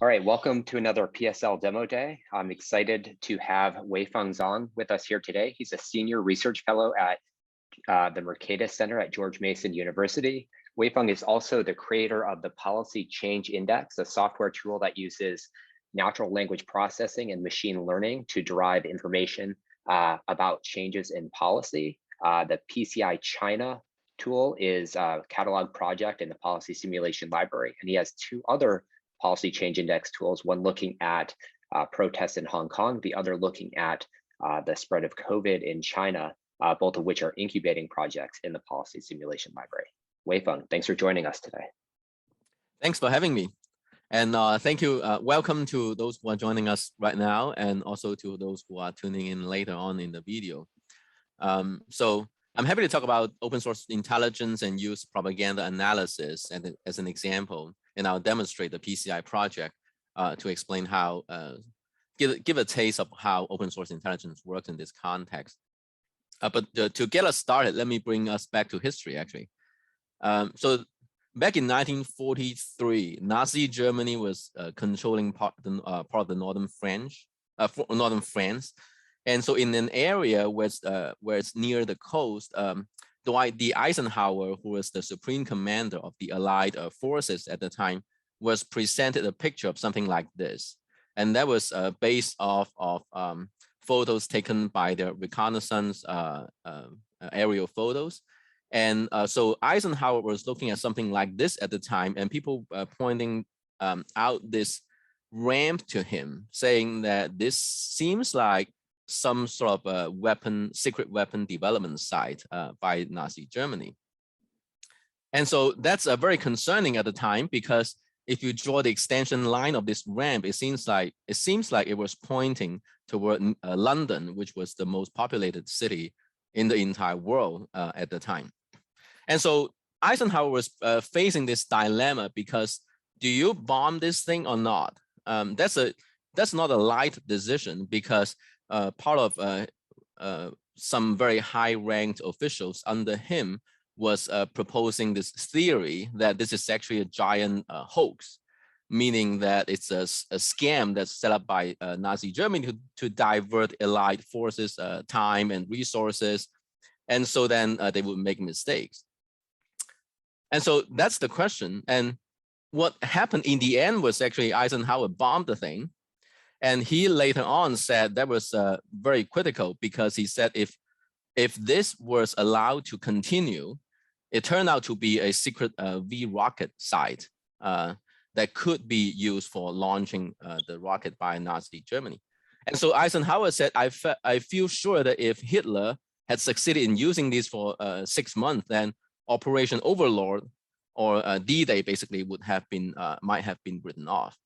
All right, welcome to another PSL demo day. I'm excited to have Weifeng Zhong with us here today. He's a senior research fellow at the Mercatus Center at George Mason University. Weifeng is also the creator of the Policy Change Index, a software tool that uses natural language processing and machine learning to derive information about changes in policy. The PCI China tool is a catalog project in the policy simulation library, and he has two other policy change index tools, one looking at protests in Hong Kong, the other looking at the spread of COVID in China, both of which are incubating projects in the policy simulation library. Weifeng, thanks for joining us today. Thanks for having me. And thank you. Welcome to those who are joining us right now, and also to those who are tuning in later on in the video. So I'm happy to talk about open source intelligence and use propaganda analysis as an example, and I'll demonstrate the PCI project to explain how, give a taste of how open source intelligence works in this context. But to get us started, let me bring us back to history, actually. So back in 1943, Nazi Germany was controlling part of the northern France. And so in an area where it's near the coast, Dwight D. Eisenhower, who was the supreme commander of the Allied forces at the time, was presented a picture of something like this. And that was based off of photos taken by the reconnaissance aerial photos. And so Eisenhower was looking at something like this at the time, and people pointing out this ramp to him, saying that this seems like some sort of a secret weapon development site by Nazi Germany. And so that's very concerning at the time, because if you draw the extension line of this ramp, it seems like it was pointing toward London, which was the most populated city in the entire world at the time. And so Eisenhower was facing this dilemma, because do you bomb this thing or not? That's not a light decision, because part of some very high-ranked officials under him was proposing this theory that this is actually a giant hoax, meaning that it's a scam that's set up by Nazi Germany to divert Allied forces time and resources, and so then they would make mistakes. And so that's the question. And what happened in the end was actually Eisenhower bombed the thing. And he later on said that was very critical, because he said if this was allowed to continue, it turned out to be a secret V-rocket site that could be used for launching the rocket by Nazi Germany. And so Eisenhower said, I feel sure that if Hitler had succeeded in using these for 6 months, then Operation Overlord, or D-Day, basically would have been might have been written off.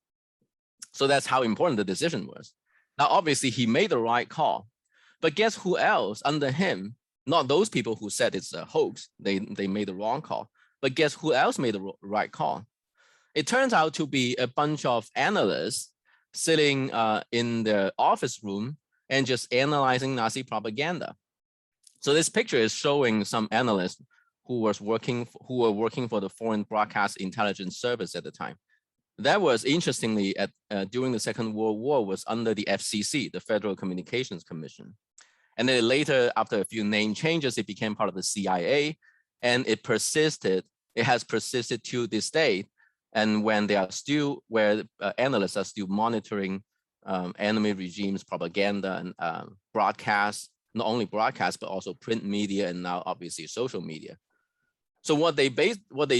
So that's how important the decision was. Now, obviously, he made the right call, but guess who else under him? Not those people who said it's a hoax, they made the wrong call, but guess who else made the right call? It turns out to be a bunch of analysts sitting in the office room and just analyzing Nazi propaganda. So this picture is showing some analysts who were working for the Foreign Broadcast Intelligence Service at the time. That was, interestingly, during the Second World War, was under the FCC, the Federal Communications Commission. And then later, after a few name changes, it became part of the CIA, and it has persisted to this day. And when they are still, where analysts are still monitoring enemy regimes, propaganda, and broadcast, not only broadcast, but also print media, and now obviously social media. So what they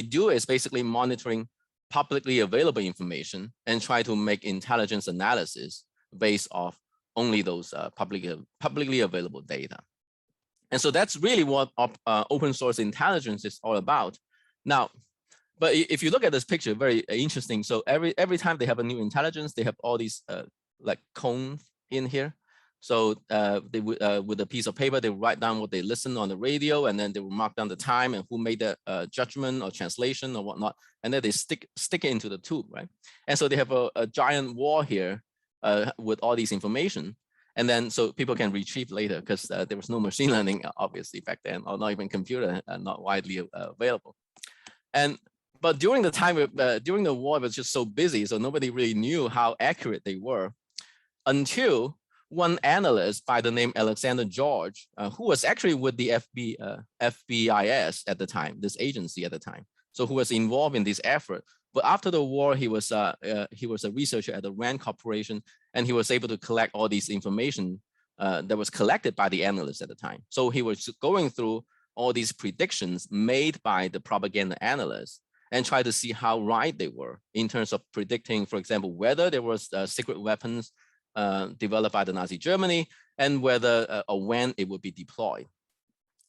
do is basically monitoring publicly available information and try to make intelligence analysis based off only those publicly available data. And so that's really what open source intelligence is all about. Now, but if you look at this picture, very interesting. So every time they have a new intelligence, they have all these like cones in here. So they would, with a piece of paper, they would write down what they listened on the radio, and then they would mark down the time and who made the judgment or translation or whatnot, and then they stick it into the tube, right? And so they have a giant wall here with all these information, and then so people can retrieve later, because there was no machine learning obviously back then, or not even computer, not widely available. And but during the time, during the war, it was just so busy, so nobody really knew how accurate they were until one analyst by the name Alexander George, who was actually with the FBIS at the time, this agency at the time, so who was involved in this effort. But after the war, he was a researcher at the RAND Corporation, and he was able to collect all these information that was collected by the analysts at the time. So he was going through all these predictions made by the propaganda analysts and try to see how right they were in terms of predicting, for example, whether there was secret weapons developed by the Nazi Germany and whether or when it would be deployed.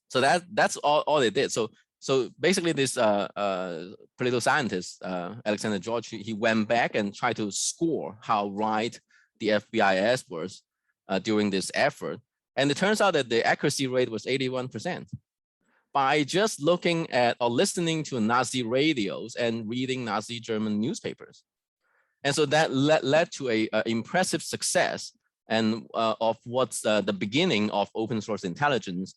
So that's all they did. So basically this political scientist, Alexander George, he went back and tried to score how right the FBIS was during this effort. And it turns out that the accuracy rate was 81% by just looking at or listening to Nazi radios and reading Nazi German newspapers. And so that led to a impressive success and of what's the beginning of open source intelligence,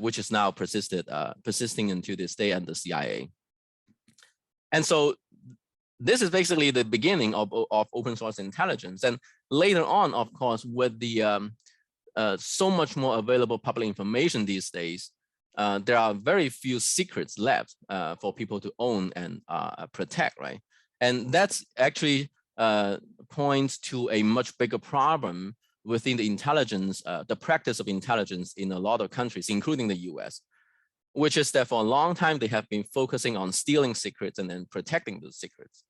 which is now persisting into this day at the CIA. And so this is basically the beginning of open source intelligence. And later on, of course, with the so much more available public information these days, there are very few secrets left for people to own and protect, right? And that's actually points to a much bigger problem within the intelligence, the practice of intelligence in a lot of countries, including the US, which is that for a long time, they have been focusing on stealing secrets and then protecting those secrets.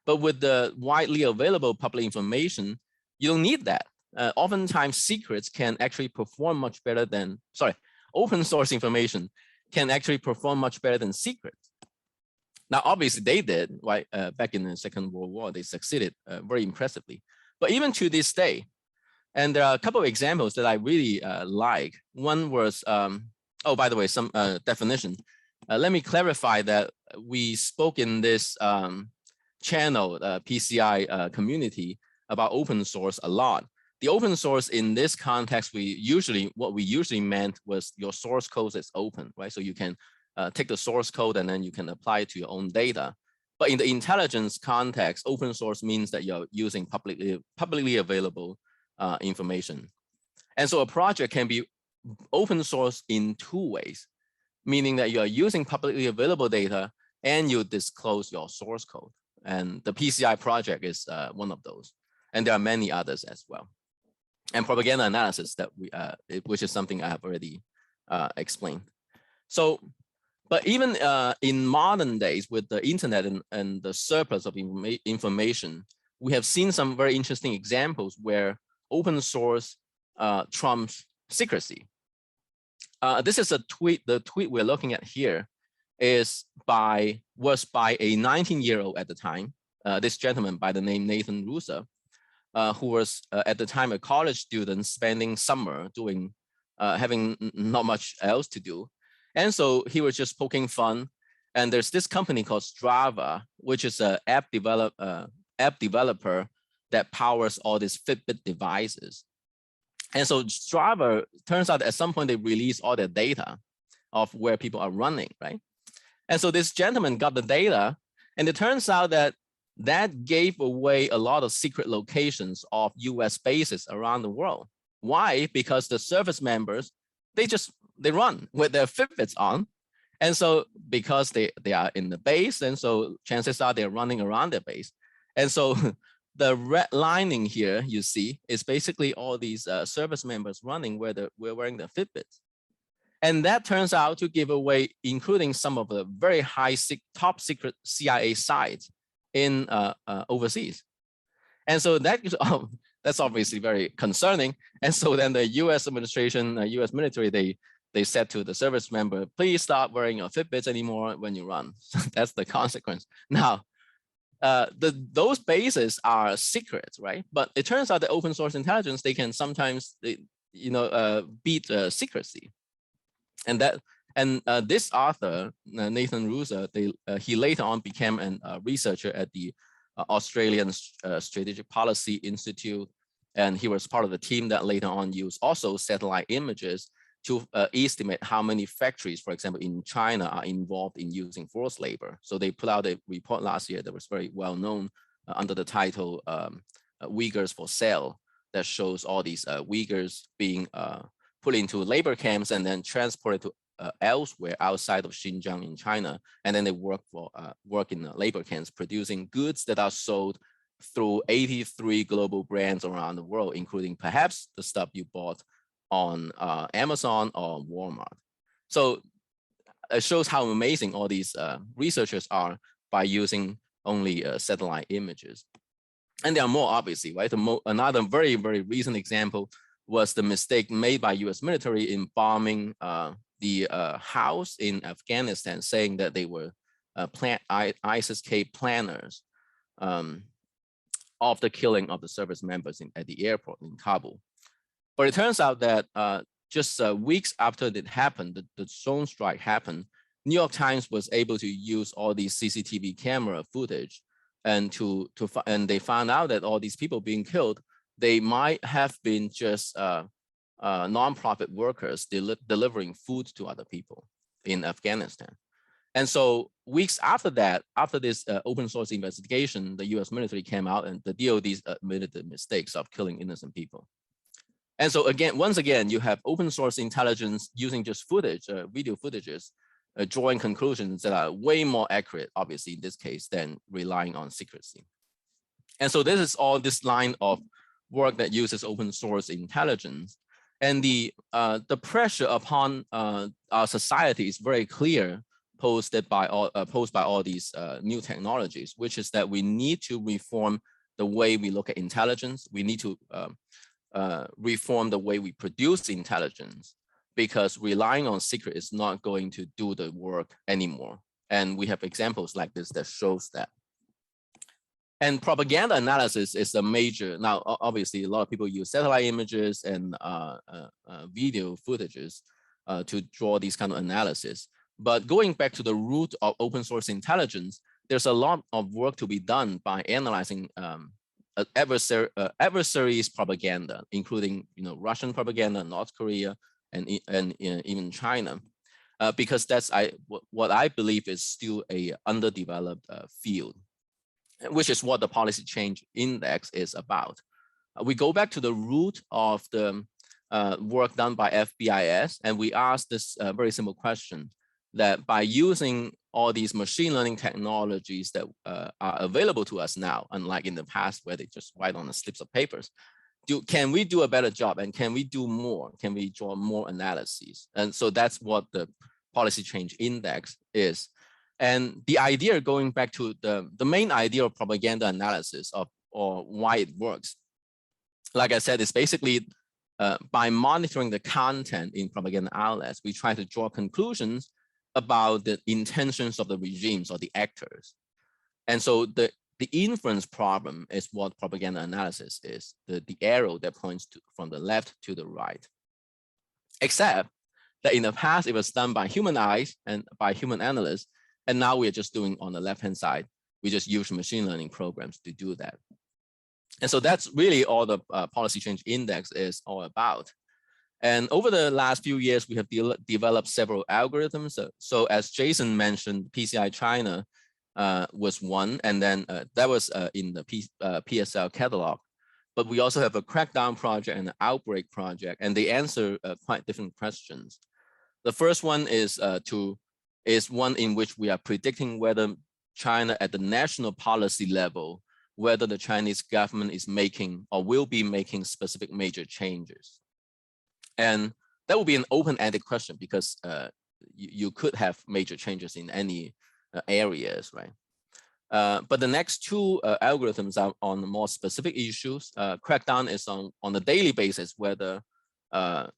But with the widely available public information, you don't need that. Oftentimes, secrets can actually perform much better than, open source information can actually perform much better than secrets. Now, obviously they did, right? Back in the Second World War, they succeeded very impressively. But even to this day, and there are a couple of examples that I really like. One was, oh, by the way, some definition. Let me clarify that we spoke in this channel, PCI community, about open source a lot. The open source in this context, what we usually meant was your source code is open, right? So you can take the source code and then you can apply it to your own data. But in the intelligence context, open source means that you're using publicly available information. And so a project can be open source in two ways, meaning that you're using publicly available data and you disclose your source code. And the PCI project is one of those. And there are many others as well. And propaganda analysis, that which is something I have already explained. So, but even in modern days with the internet and the surplus of information, we have seen some very interesting examples where open source trumps secrecy. This is a tweet. The tweet we're looking at here was by a 19-year-old at the time, this gentleman by the name Nathan Rusa, who was at the time a college student spending summer doing, having not much else to do. And so he was just poking fun. And there's this company called Strava, which is an app developer that powers all these Fitbit devices. And so Strava, turns out at some point they release all their data of where people are running, right? And so this gentleman got the data, and it turns out that gave away a lot of secret locations of US bases around the world. Why? Because the service members, they run with their Fitbits on. And so because they are in the base, and so chances are they're running around their base. And so the red lining here you see is basically all these service members running where we're wearing the Fitbits. And that turns out to give away, including some of the very high top secret CIA sites in overseas. And so that's obviously very concerning. And so then the US administration, US military, they said to the service member, please stop wearing your Fitbits anymore when you run. That's the consequence. Now, those bases are secrets, right? But it turns out that open source intelligence, they can sometimes, beat secrecy. And this author, Nathan Rusa, he later on became a researcher at the Australian Strategic Policy Institute. And he was part of the team that later on used also satellite images to estimate how many factories, for example, in China are involved in using forced labor. So they put out a report last year that was very well known under the title Uyghurs for Sale, that shows all these Uyghurs being put into labor camps and then transported to elsewhere outside of Xinjiang in China. And then they work in labor camps, producing goods that are sold through 83 global brands around the world, including perhaps the stuff you bought on Amazon or Walmart. So it shows how amazing all these researchers are by using only satellite images. And there are more, obviously, right? Another very, very recent example was the mistake made by US military in bombing the house in Afghanistan, saying that they were ISIS-K planners of the killing of the service members at the airport in Kabul. But it turns out that just weeks after it happened, the drone strike happened, New York Times was able to use all these CCTV camera footage, and they found out that all these people being killed, they might have been just nonprofit workers delivering food to other people in Afghanistan. And so weeks after that, after this open source investigation, the US military came out and the DoD admitted the mistakes of killing innocent people. And so again, once again, you have open source intelligence using just footage, video footages, drawing conclusions that are way more accurate, obviously in this case, than relying on secrecy. And so this is all this line of work that uses open source intelligence. And the pressure upon our society is very clear, posed by all these new technologies, which is that we need to reform the way we look at intelligence. We need to reform the way we produce intelligence, because relying on secret is not going to do the work anymore. And we have examples like this that shows that. And propaganda analysis is a major, now obviously a lot of people use satellite images and video footages to draw these kind of analysis. But going back to the root of open source intelligence, there's a lot of work to be done by analyzing adversaries' propaganda, including Russian propaganda, North Korea, and even China, because that's what I believe is still a underdeveloped field, which is what the policy change index is about. We go back to the root of the work done by FBIS, and we ask this very simple question, that by using all these machine learning technologies that are available to us now, unlike in the past where they just write on the slips of papers, can we do a better job, and can we do more? Can we draw more analyses? And so that's what the policy change index is. And the idea, going back to the main idea of propaganda analysis or why it works, like I said, is basically by monitoring the content in propaganda outlets, we try to draw conclusions about the intentions of the regimes or the actors. And so the inference problem is what propaganda analysis is, the arrow that points from the left to the right. Except that in the past, it was done by human eyes and by human analysts, and now we're just doing on the left-hand side. We just use machine learning programs to do that. And so that's really all the policy change index is all about. And over the last few years, we have developed several algorithms. So as Jason mentioned, PCI China was one, and then that was in the PSL catalog. But we also have a crackdown project and an outbreak project, and they answer quite different questions. The first one is one in which we are predicting whether China at the national policy level, whether the Chinese government is making or will be making specific major changes. And that will be an open-ended question, because you could have major changes in any areas, right? But the next two algorithms are on more specific issues. Crackdown is on a daily basis, whether that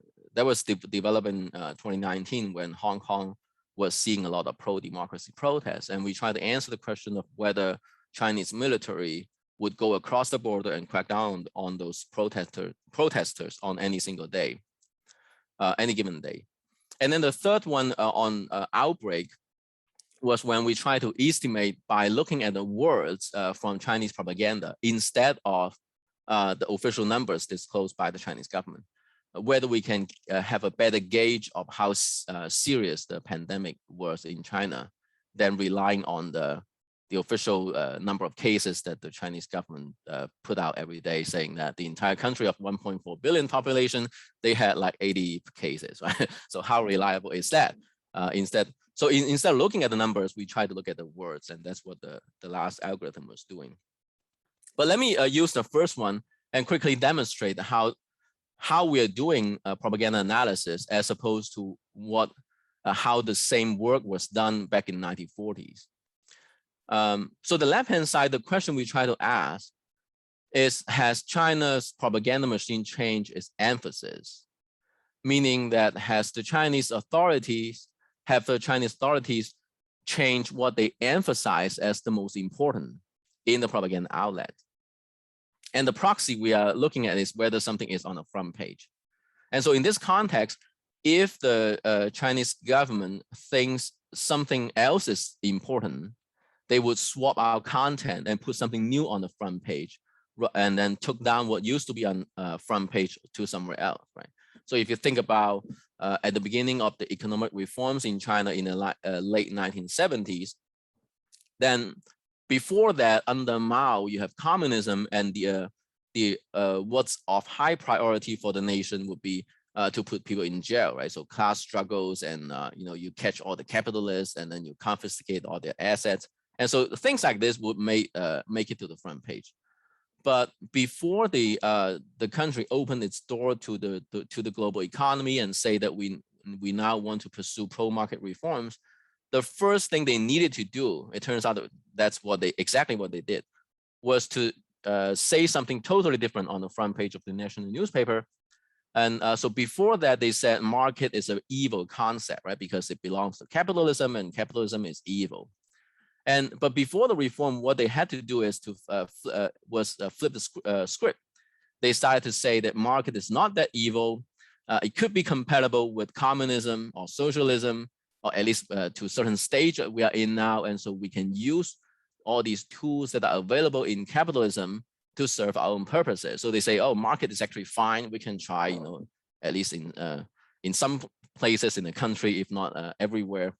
was developed in 2019 when Hong Kong was seeing a lot of pro-democracy protests. And we try to answer the question of whether Chinese military would go across the border and crack down on those protesters on any single day. Any given day. And then the third one on outbreak was when we try to estimate by looking at the words from Chinese propaganda instead of the official numbers disclosed by the Chinese government. whether we can have a better gauge of how serious the pandemic was in China than relying on the official number of cases that the Chinese government put out every day, saying that the entire country of 1.4 billion population, they had like 80 cases, right? So how reliable is that? Instead of looking at the numbers, we try to look at the words, and that's what the last algorithm was doing. But let me use the first one and quickly demonstrate how we are doing propaganda analysis as opposed to how the same work was done back in 1940s. So the left-hand side, the question we try to ask is, has China's propaganda machine changed its emphasis? Meaning that have the Chinese authorities changed what they emphasize as the most important in the propaganda outlet? And the proxy we are looking at is whether something is on the front page. And so in this context, if the Chinese government thinks something else is important, they would swap our content and put something new on the front page, and then took down what used to be on front page to somewhere else, right? So if you think about at the beginning of the economic reforms in China in the late 1970s, then before that, under Mao, you have communism, and what's of high priority for the nation would be to put people in jail, right? So class struggles, and you catch all the capitalists, and then you confiscate all their assets. And so things like this would make it to the front page. But before the country opened its door to the global economy and say that we now want to pursue pro-market reforms, the first thing they needed to do, it turns out that that's exactly what they did, was to say something totally different on the front page of the national newspaper. And so before that, they said market is an evil concept, right? Because it belongs to capitalism, and capitalism is evil. But before the reform, what they had to do is to flip the script. They started to say that market is not that evil. It could be compatible with communism or socialism, or at least to a certain stage that we are in now. And so we can use all these tools that are available in capitalism to serve our own purposes. So they say, oh, market is actually fine. We can try, at least in some places in the country, if not everywhere.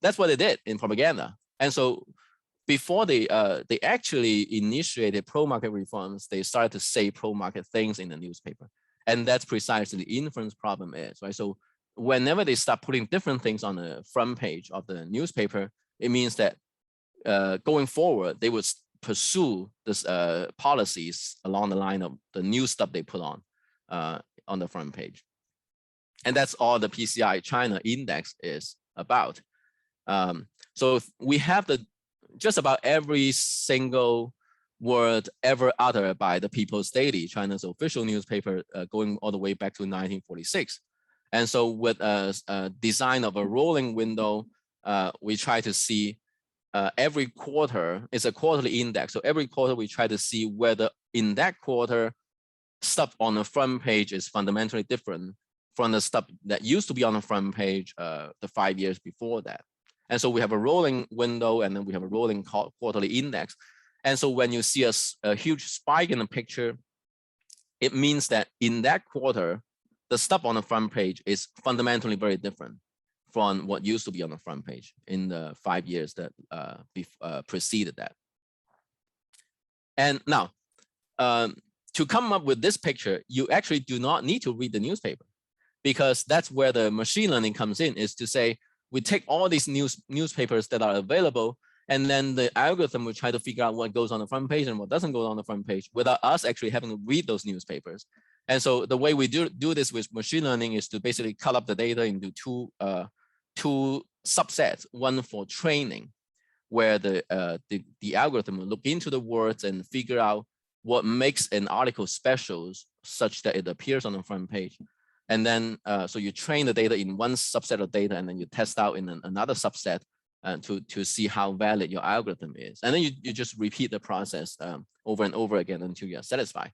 That's what they did in propaganda. And so before they actually initiated pro-market reforms, they started to say pro-market things in the newspaper. And that's precisely the inference problem is, right? So whenever they start putting different things on the front page of the newspaper, it means that going forward, they would pursue this policies along the line of the new stuff they put on the front page. And that's all the PCI China index is about. So we have just about every single word ever uttered by the People's Daily, China's official newspaper, going all the way back to 1946. And so with a design of a rolling window, we try to see every quarter, it's a quarterly index. So every quarter we try to see whether in that quarter, stuff on the front page is fundamentally different from the stuff that used to be on the front page the 5 years before that. And so we have a rolling window, and then we have a rolling quarterly index. And so when you see a huge spike in the picture, it means that in that quarter, the stuff on the front page is fundamentally very different from what used to be on the front page in the 5 years that preceded that. And now, to come up with this picture, you actually do not need to read the newspaper, because that's where the machine learning comes in, is to say, we take all these newspapers that are available, and then the algorithm will try to figure out what goes on the front page and what doesn't go on the front page without us actually having to read those newspapers. And so the way we do this with machine learning is to basically cut up the data into two subsets, one for training, where the algorithm will look into the words and figure out what makes an article special such that it appears on the front page. And then, so you train the data in one subset of data, and then you test out in another subset to see how valid your algorithm is. And then you just repeat the process over and over again until you're satisfied.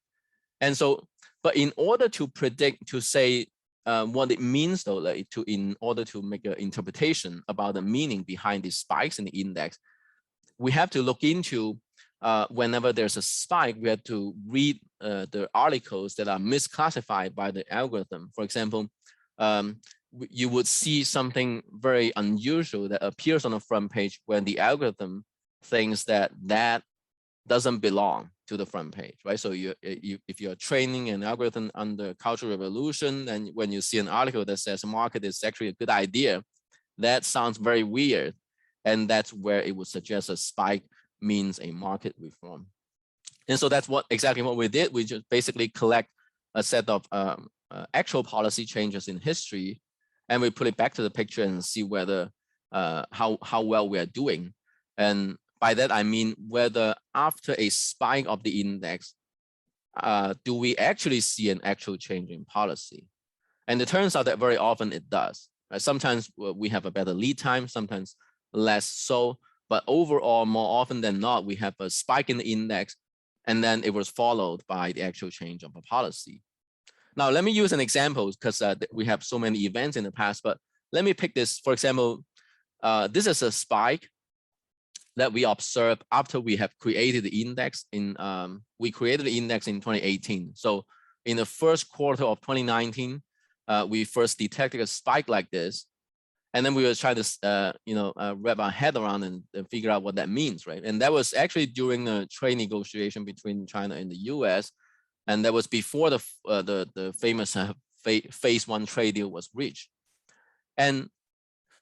And so, but in order to predict, to say what it means though, like in order to make an interpretation about the meaning behind these spikes in the index, we have to look into whenever there's a spike, we have to read the articles that are misclassified by the algorithm. For example, you would see something very unusual that appears on the front page when the algorithm thinks that that doesn't belong to the front page, right? So if you're training an algorithm under Cultural Revolution, and when you see an article that says market is actually a good idea, that sounds very weird. And that's where it would suggest a spike means a market reform. And so that's exactly what we did. We just basically collect a set of actual policy changes in history, and we put it back to the picture and see whether how well we are doing. And by that, I mean whether after a spike of the index, do we actually see an actual change in policy? And it turns out that very often it does. Right? Sometimes we have a better lead time, sometimes less so. But overall, more often than not, we have a spike in the index, and then it was followed by the actual change of a policy. Now, let me use an example because we have so many events in the past, but let me pick this. For example, this is a spike that we observed after we have created the index we created the index in 2018. So in the first quarter of 2019, we first detected a spike like this. And then we were trying to, wrap our head around and figure out what that means, right? And that was actually during the trade negotiation between China and the US. And that was before the famous phase 1 trade deal was reached. And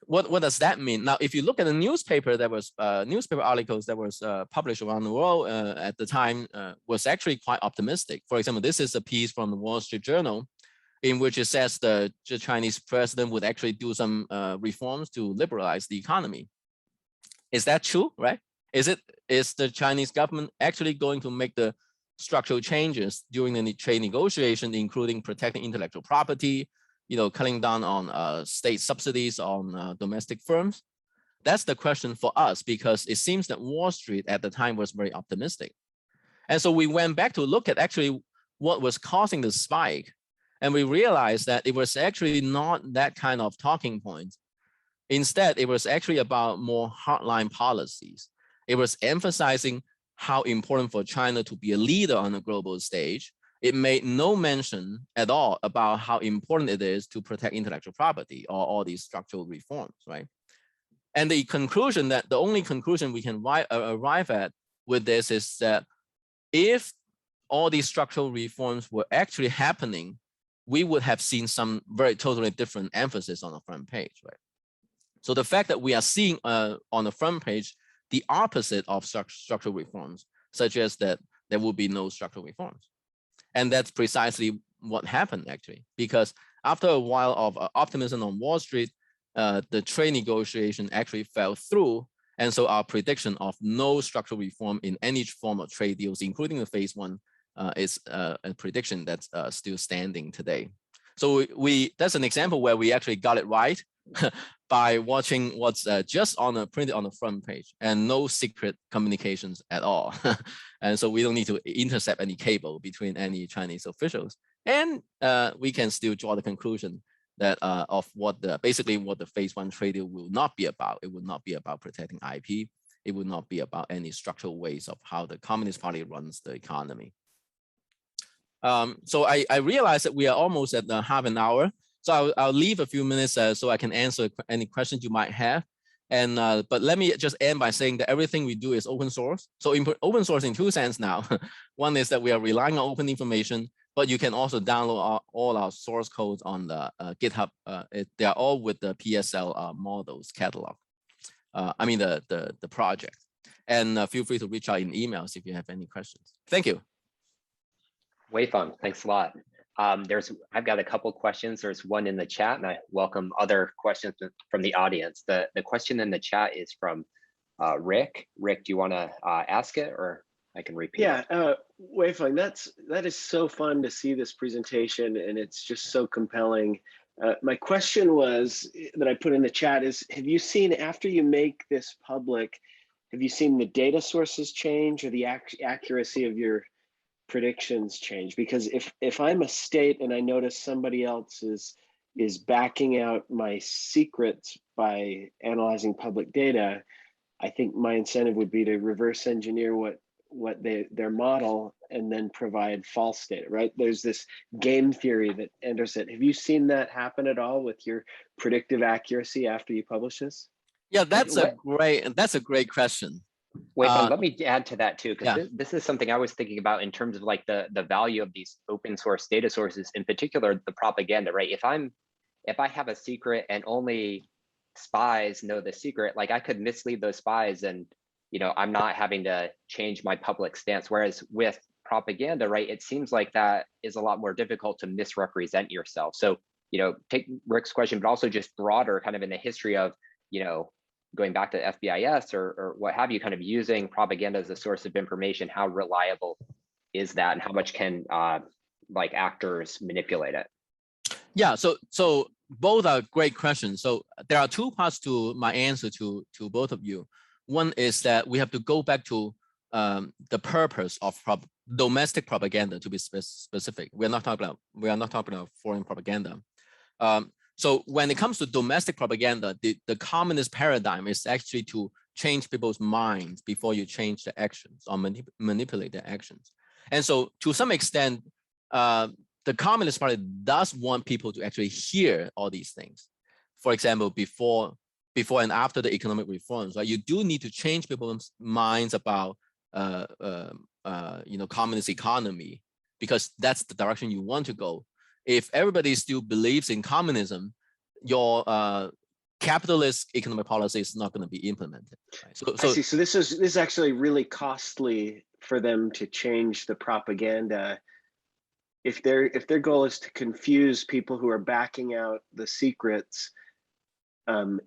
what does that mean? Now, if you look at the newspaper, there was newspaper articles that was published around the world at the time was actually quite optimistic. For example, this is a piece from the Wall Street Journal in which it says the Chinese president would actually do some reforms to liberalize the economy. Is that true, right? Is the Chinese government actually going to make the structural changes during the trade negotiation, including protecting intellectual property, cutting down on state subsidies on domestic firms? That's the question for us, because it seems that Wall Street at the time was very optimistic. And so we went back to look at actually what was causing the spike. And we realized that it was actually not that kind of talking point. Instead, it was actually about more hardline policies. It was emphasizing how important for China to be a leader on the global stage. It made no mention at all about how important it is to protect intellectual property or all these structural reforms, right? And the only conclusion we can arrive at with this is that if all these structural reforms were actually happening, we would have seen some very totally different emphasis on the front page, right? So the fact that we are seeing on the front page the opposite of structural reforms suggests that there will be no structural reforms. And that's precisely what happened, actually, because after a while of optimism on Wall Street, the trade negotiation actually fell through. And so our prediction of no structural reform in any form of trade deals, including the phase 1, is a prediction that's still standing today. So that's an example where we actually got it right by watching what's just printed on the front page and no secret communications at all. And so we don't need to intercept any cable between any Chinese officials. And we can still draw the conclusion that of basically what the phase 1 trade deal will not be about. It will not be about protecting IP. It will not be about any structural ways of how the Communist Party runs the economy. So I realized that we are almost at half an hour. So I'll leave a few minutes so I can answer any questions you might have. And but let me just end by saying that everything we do is open source. So open source in two senses now. One is that we are relying on open information, but you can also download all our source codes on the GitHub. They are all with the PSL models catalog. I mean the project. And feel free to reach out in emails if you have any questions. Thank you. Weifeng, thanks a lot. I've got a couple questions. There's one in the chat, and I welcome other questions from the audience. The question in the chat is from Rick. Rick, do you want to ask it, or I can repeat? Yeah, Weifeng, that is so fun to see this presentation, and it's just so compelling. My question was that I put in the chat is: have you seen, after you make this public, have you seen the data sources change or the accuracy of your predictions change? Because if I'm a state and I notice somebody else is backing out my secrets by analyzing public data, I think my incentive would be to reverse engineer what their model and then provide false data, right? There's this game theory that enters it. Have you seen that happen at all with your predictive accuracy after you publish this? Yeah, that's a great question. Weifeng, let me add to that too, because Yeah. this is something I was thinking about in terms of like the value of these open source data sources, in particular the propaganda, right? If I have a secret and only spies know the secret, like I could mislead those spies and, you know, I'm not having to change my public stance. Whereas with propaganda, right, it seems like that is a lot more difficult to misrepresent yourself. So, you know, take Rick's question, but also just broader kind of in the history of, you know, going back to FBIS or what have you, kind of using propaganda as a source of information, how reliable is that and how much can like actors manipulate it? Yeah, so both are great questions. So there are two parts to my answer to both of you. One is that we have to go back to the purpose of domestic propaganda, to be specific. We are not talking about foreign propaganda. So when it comes to domestic propaganda, the communist paradigm is actually to change people's minds before you change the actions or manipulate their actions. And so to some extent, the Communist Party does want people to actually hear all these things. For example, before and after the economic reforms, right? You do need to change people's minds about you know, communist economy, because that's the direction you want to go. If everybody still believes in communism, your capitalist economic policy is not going to be implemented. Right? So I see. So this is actually really costly for them to change the propaganda. If their goal is to confuse people who are backing out the secrets,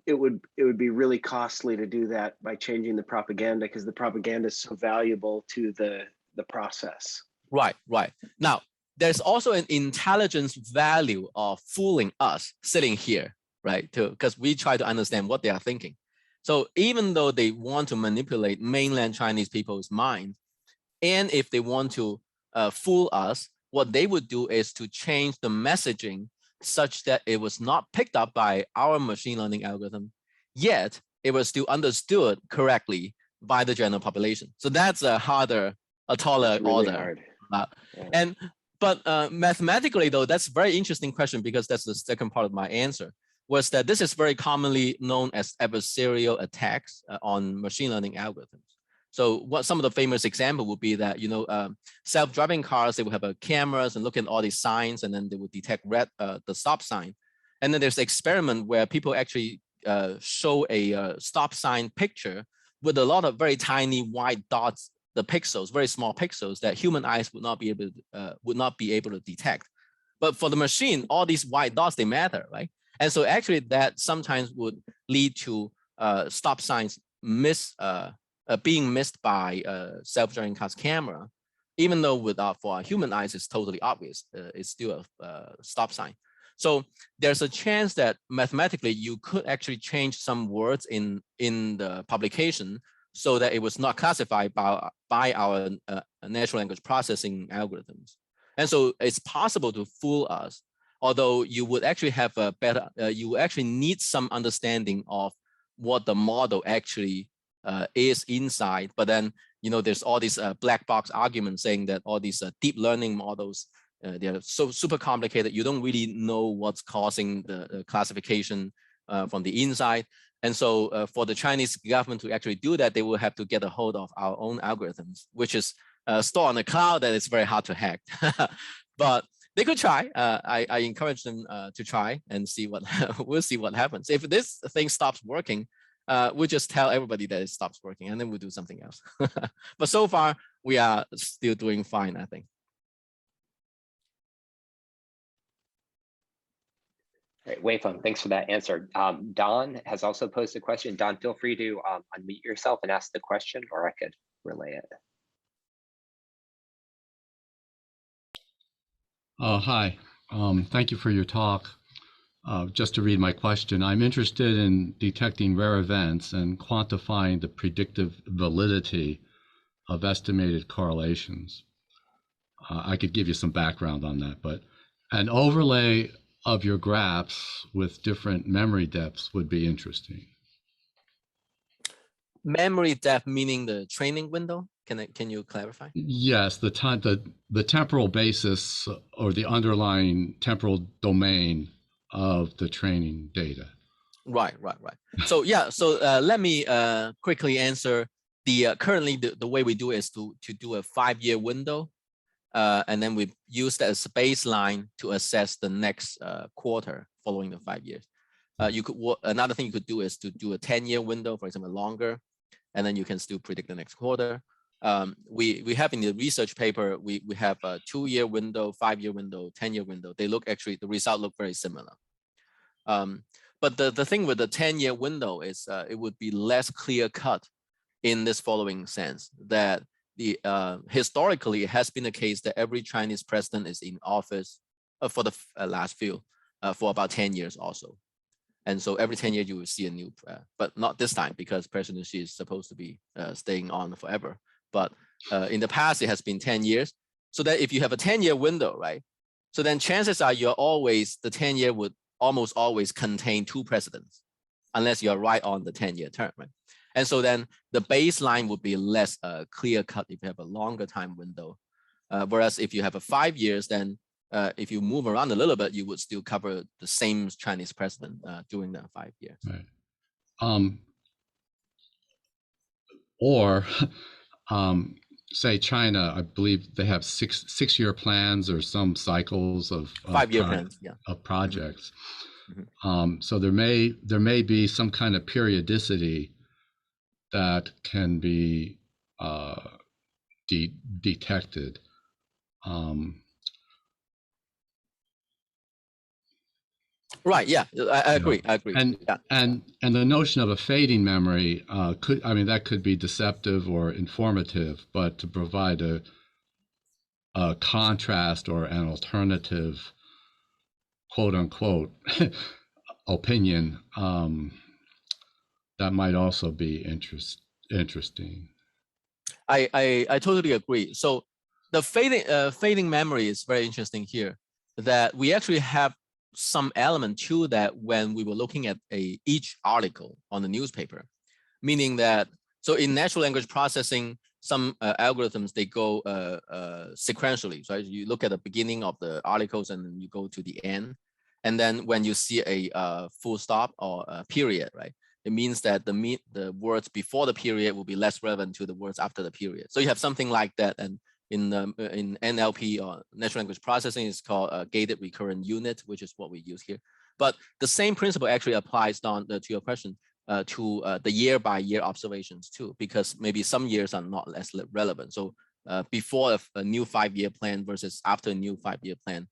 it would be really costly to do that by changing the propaganda, because the propaganda is so valuable to the process. Right. Now, there's also an intelligence value of fooling us sitting here, right? Because we try to understand what they are thinking. So even though they want to manipulate mainland Chinese people's minds, and if they want to fool us, what they would do is to change the messaging such that it was not picked up by our machine learning algorithm, yet it was still understood correctly by the general population. So that's a taller really order. hard. But mathematically, though, that's a very interesting question, because that's the second part of my answer, was that this is very commonly known as adversarial attacks on machine learning algorithms. So what some of the famous example would be that, you know, self-driving cars, they will have cameras and look at all these signs, and then they would detect the stop sign. And then there's an experiment where people actually show a stop sign picture with a lot of very tiny white dots, the pixels, very small pixels that human eyes would not be able to detect. But for the machine, all these white dots, they matter, right? And so actually that sometimes would lead to stop signs being missed by self-driving car's camera, even though for our human eyes, it's totally obvious. It's still a stop sign. So there's a chance that mathematically you could actually change some words in the publication so that it was not classified by our natural language processing algorithms. And so it's possible to fool us, although you would actually have a better, you actually need some understanding of what the model actually is inside. But then, you know, there's all these black box arguments saying that all these deep learning models, they're so super complicated. You don't really know what's causing the classification from the inside. And so for the Chinese government to actually do that, they will have to get a hold of our own algorithms, which is stored on the cloud that is very hard to hack. But they could try. I encourage them to try and see what we'll see what happens. If this thing stops working, we'll just tell everybody that it stops working, and then we'll do something else. But so far, we are still doing fine, I think. Great, Weifeng, thanks for that answer. Don has also posed a question. Don, feel free to unmute yourself and ask the question, or I could relay it. Hi, thank you for your talk. Just to read my question, I'm interested in detecting rare events and quantifying the predictive validity of estimated correlations. I could give you some background on that, but an overlay of your graphs with different memory depths would be interesting. Memory depth meaning the training window? Can you clarify? Yes, the temporal basis or the underlying temporal domain of the training data. Right. So yeah, so let me quickly answer. Currently the way we do it is to do a 5-year window, and then we use that as a baseline to assess the next quarter following the 5 years. Another thing you could do is to do a 10-year window, for example, longer, and then you can still predict the next quarter. We have in the research paper, we have a 2-year window, 5-year window, 10-year window. They look actually, the result look very similar. But the thing with the 10-year window is it would be less clear cut in this following sense, that historically it has been the case that every Chinese president is in office for the last few, for about 10 years also. And so every 10 years you will see a new, but not this time because President Xi is supposed to be staying on forever. But in the past, it has been 10 years. So that if you have a 10-year window, right? So then chances are the 10-year would almost always contain 2 presidents, unless you're right on the 10-year term, right? And so then the baseline would be less clear cut if you have a longer time window. Whereas if you have a 5 years, then if you move around a little bit, you would still cover the same Chinese president during that 5 years. Right. Or say China, I believe they have six-year plans or some cycles of 5-year plans, yeah, of projects. Mm-hmm. So there may be some kind of periodicity that can be detected. Right. Yeah, I agree. I agree. And the notion of a fading memory that could be deceptive or informative, but to provide a contrast or an alternative, quote unquote, opinion, that might also be interesting. I totally agree. So the fading memory is very interesting here, that we actually have some element to that when we were looking at each article on the newspaper, meaning that, so in natural language processing, some algorithms, they go sequentially. So you look at the beginning of the articles and then you go to the end. And then when you see a full stop or a period, right? It means that the words before the period will be less relevant to the words after the period. So you have something like that. And in NLP or natural language processing, it's called a gated recurrent unit, which is what we use here. But the same principle actually applies down to your question to the year-by-year observations too, because maybe some years are not as relevant. So before a new 5-year plan versus after a new 5-year plan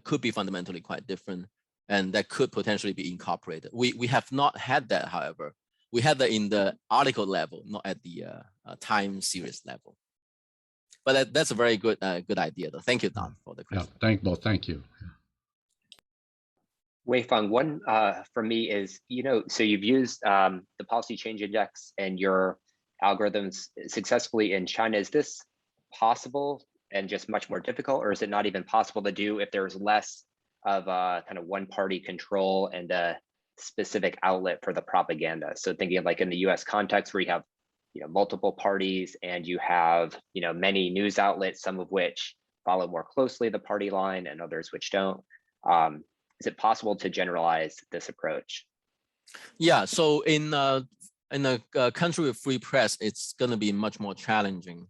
could be fundamentally quite different, and that could potentially be incorporated. We have not had that, however. We had that in the article level, not at the time series level. But that's a very good idea, though. Thank you, Don, for the question. Yeah, thank you. Weifeng, one for me is, so you've used the policy change index and your algorithms successfully in China. Is this possible and just much more difficult, or is it not even possible to do if there's less of a kind of one-party control and a specific outlet for the propaganda? So thinking of like in the US context where you have multiple parties and you have many news outlets, some of which follow more closely the party line and others which don't. Is it possible to generalize this approach? Yeah, so in a country with free press, it's going to be much more challenging.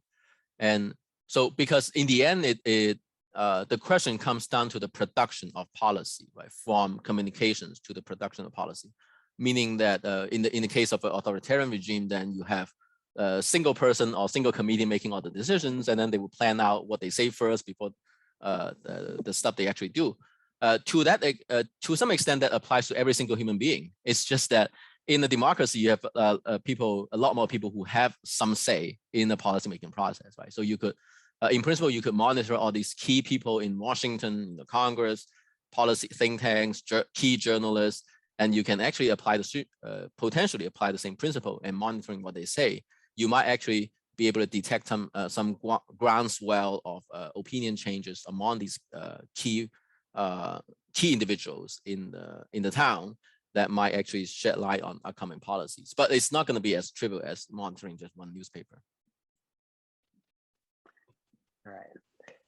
And so because in the end, the question comes down to the production of policy, right? From communications to the production of policy, meaning that in the case of an authoritarian regime, then you have a single person or single committee making all the decisions, and then they will plan out what they say first before the stuff they actually do. To some extent, that applies to every single human being. It's just that in a democracy, you have a lot more people who have some say in the policymaking process, right? So you could, in principle, you could monitor all these key people in Washington, in the Congress, policy think tanks, key journalists, and you can actually apply potentially apply the same principle in monitoring what they say. You might actually be able to detect some groundswell of opinion changes among these key individuals in the town, that might actually shed light on upcoming policies. But it's not going to be as trivial as monitoring just one newspaper. All right.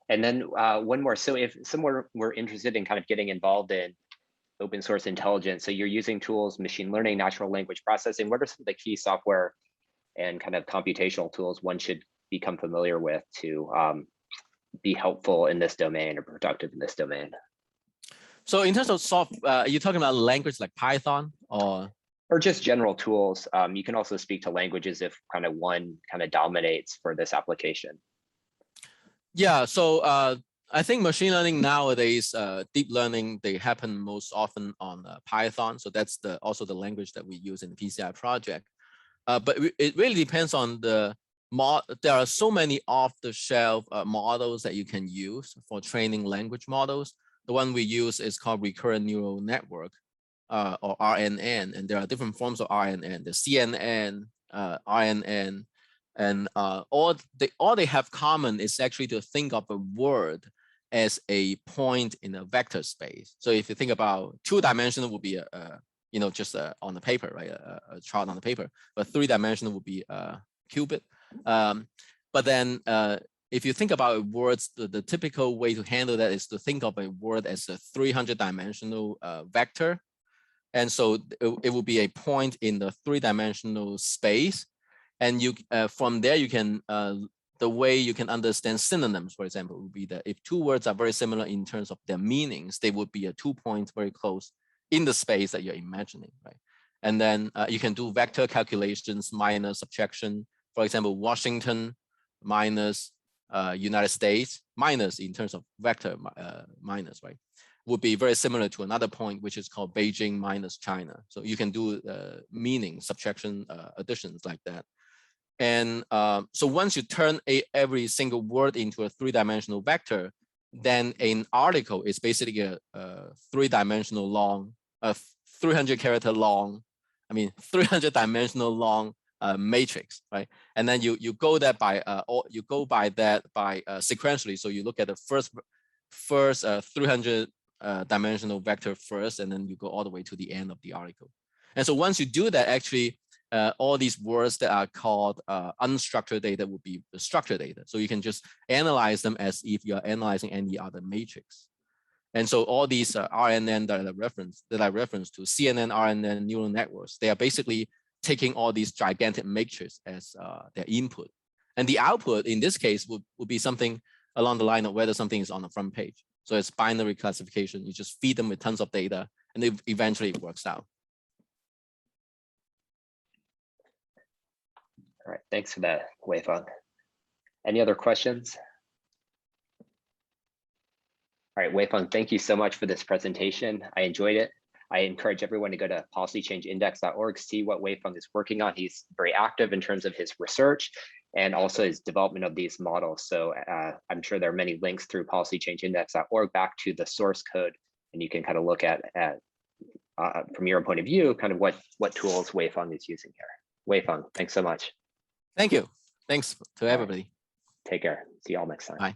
And then one more. So if someone were interested in kind of getting involved in open source intelligence, so you're using tools, machine learning, natural language processing, what are some of the key software and kind of computational tools one should become familiar with to be helpful in this domain or productive in this domain? So in terms of are you talking about language like Python or just general tools? You can also speak to languages if kind of one kind of dominates for this application. Yeah, so I think machine learning nowadays, deep learning, they happen most often on Python. So that's also the language that we use in the PCI project. But it really depends on the there are so many off-the-shelf models that you can use for training language models. The one we use is called recurrent neural network, or RNN, and there are different forms of RNN. The CNN, RNN, and all they have common is actually to think of a word as a point in a vector space. So if you think about two-dimensional would be just on the paper, right? A chart on the paper, but three-dimensional would be a qubit. But then if you think about words, the typical way to handle that is to think of a word as a 300-dimensional vector. And so it will be a point in the three-dimensional space. And you from there, you can, the way you can understand synonyms, for example, would be that if two words are very similar in terms of their meanings, they would be 2 points very close in the space that you're imagining, right? And then you can do vector calculations, minus subtraction. For example, Washington minus United States, minus in terms of vector minus, right? Would be very similar to another point, which is called Beijing minus China. So you can do meaning, subtraction, additions like that. And so once you turn every single word into a three-dimensional vector, then an article is basically a three-dimensional long, 300-character long, 300-dimensional long matrix, right? And then you go that by sequentially. So you look at the first 300-dimensional vector first, and then you go all the way to the end of the article. And so once you do that, actually, all these words that are called unstructured data will be structured data. So you can just analyze them as if you're analyzing any other matrix. And so all these RNN that I referenced to, CNN, RNN, neural networks, they are basically taking all these gigantic matrices as their input. And the output in this case would be something along the line of whether something is on the front page. So it's binary classification. You just feed them with tons of data, and eventually it works out. All right, thanks for that, Weifeng. Any other questions? All right, Weifeng, thank you so much for this presentation. I enjoyed it. I encourage everyone to go to policychangeindex.org, see what Weifeng is working on. He's very active in terms of his research and also his development of these models. So I'm sure there are many links through policychangeindex.org back to the source code, and you can kind of look at from your point of view, kind of what tools Weifeng is using here. Weifeng, thanks so much. Thank you. Thanks to everybody. Take care. See you all next time. Bye.